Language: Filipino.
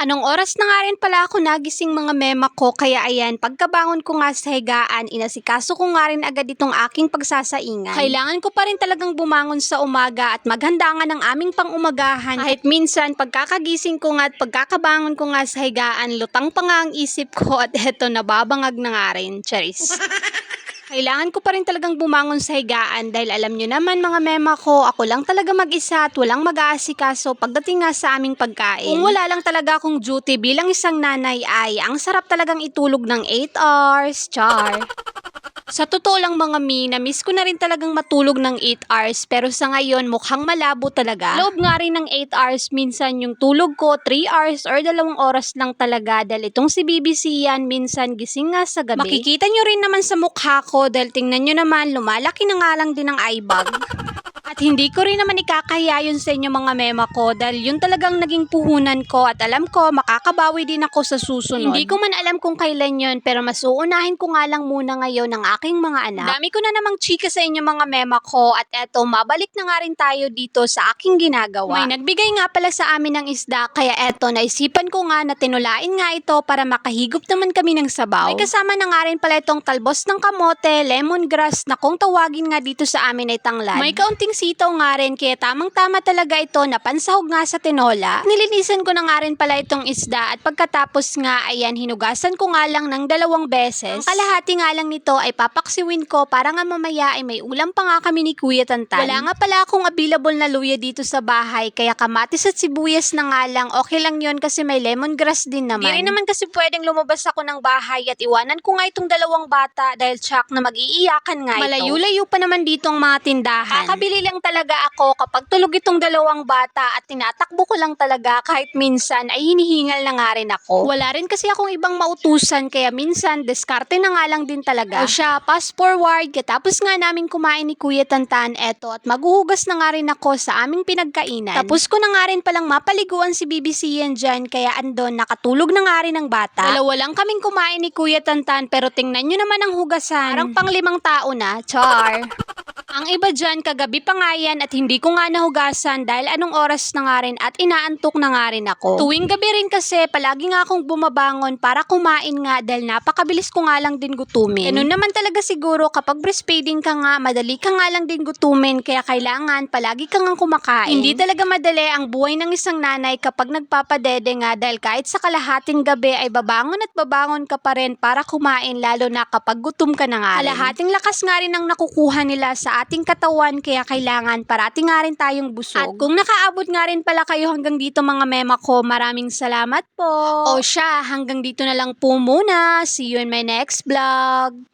Anong oras na nga rin pala ako nagising mga mema ko, kaya ayan, pagkabangon ko nga sa higaan, inasikaso ko nga rin agad itong aking pagsasaingan. Kailangan ko pa rin talagang bumangon sa umaga at maghanda nga ng aming pang-umagahan. Kahit minsan, pagkakagising ko nga at pagkakabangon ko nga sa higaan, lutang pa nga ang isip ko at eto, nababangag na nga rin. Charis. Kailangan ko pa rin talagang bumangon sa higaan dahil alam nyo naman mga mema ko, ako lang talaga mag-isa at walang mag-aasikaso pagdating nga sa aming pagkain. Kung wala lang talaga akong duty bilang isang nanay ay, ang sarap talagang itulog ng 8 hours, char. Sa totoo lang mga na-miss ko na rin talagang matulog ng 8 hours pero sa ngayon mukhang malabo talaga. Loob nga rin ng 8 hours minsan yung tulog ko 3 hours or 2 oras lang talaga dahil itong si BBC yan minsan gising nga sa gabi. Makikita nyo rin naman sa mukha ko dahil tingnan nyo naman lumalaki na nga lang din ang eye bag. At hindi ko rin naman ikakahiya yun sa inyo mga mema ko dahil yun talagang naging puhunan ko at alam ko makakabawi din ako sa susunod. Hindi ko man alam kung kailan yun pero mas uunahin ko nga lang muna ngayon ng aking mga anak. Dami ko na namang chika sa inyo mga mema ko at eto mabalik na nga rin tayo dito sa aking ginagawa. May nagbigay nga pala sa amin ng isda kaya eto naisipan ko nga na tinulain nga ito para makahigop naman kami ng sabaw. May kasama na nga rin pala itong talbos ng kamote, lemongrass na kung tawagin nga dito sa amin ay tanglad. May kaunting sitaw nga rin kaya tamang-tama talaga ito na pansahog nga sa tinola. Nilinisan ko na nga rin pala itong isda at pagkatapos nga ayan hinugasan ko nga lang ng 2 beses. Ang kalahati nga lang nito ay papaksiwin ko para nga mamaya ay may ulam pa nga kami ni Kuya Tantan. Wala nga pala akong available na luya dito sa bahay kaya kamatis at sibuyas na nga lang. Okay lang yon kasi may lemongrass din naman. Di rin naman kasi pwedeng lumabas ako ng bahay at iwanan ko nga itong 2 bata dahil tsak na mag-iiyakan nga ito. Malayo-layo pa naman dito ang mga tindahan. Kakabili lang talaga ako kapag tulog itong 2 bata at tinatakbo ko lang talaga kahit minsan ay hinihingal na nga rin ako. Wala rin kasi akong ibang mautusan kaya minsan diskarte na nga lang din talaga. O siya, fast forward, katapos nga namin kumain ni Kuya Tantan eto at maghuhugas na nga rin ako sa aming pinagkainan. Tapos ko na nga rin palang mapaliguan si BBC yan dyan kaya andon nakatulog na nga rin ang bata. Dalawa lang kaming kumain ni Kuya Tantan pero tingnan nyo naman ang hugasan. Parang pang 5 tao na, char. Ang iba dyan, kagabi pa nga yan at hindi ko nga nahugasan dahil anong oras na nga rin at inaantok na nga rin ako. Tuwing gabi rin kasi, palagi nga akong bumabangon para kumain nga dahil napakabilis ko nga lang din gutumin. Ganun naman talaga siguro kapag breastfeeding ka nga, madali ka nga lang din gutumin kaya kailangan palagi ka nga kumakain. Hindi talaga madali ang buhay ng isang nanay kapag nagpapadede nga dahil kahit sa kalahating gabi ay babangon at babangon ka pa rin para kumain lalo na kapag gutom ka na nga rin. Kalahating lakas nga rin ang nakukuha nila sa ating katawan kaya kailangan parati nga rin tayong busog. At kung nakaabot nga rin pala kayo hanggang dito mga mema ko, maraming salamat po. O siya, hanggang dito na lang po muna. See you in my next vlog.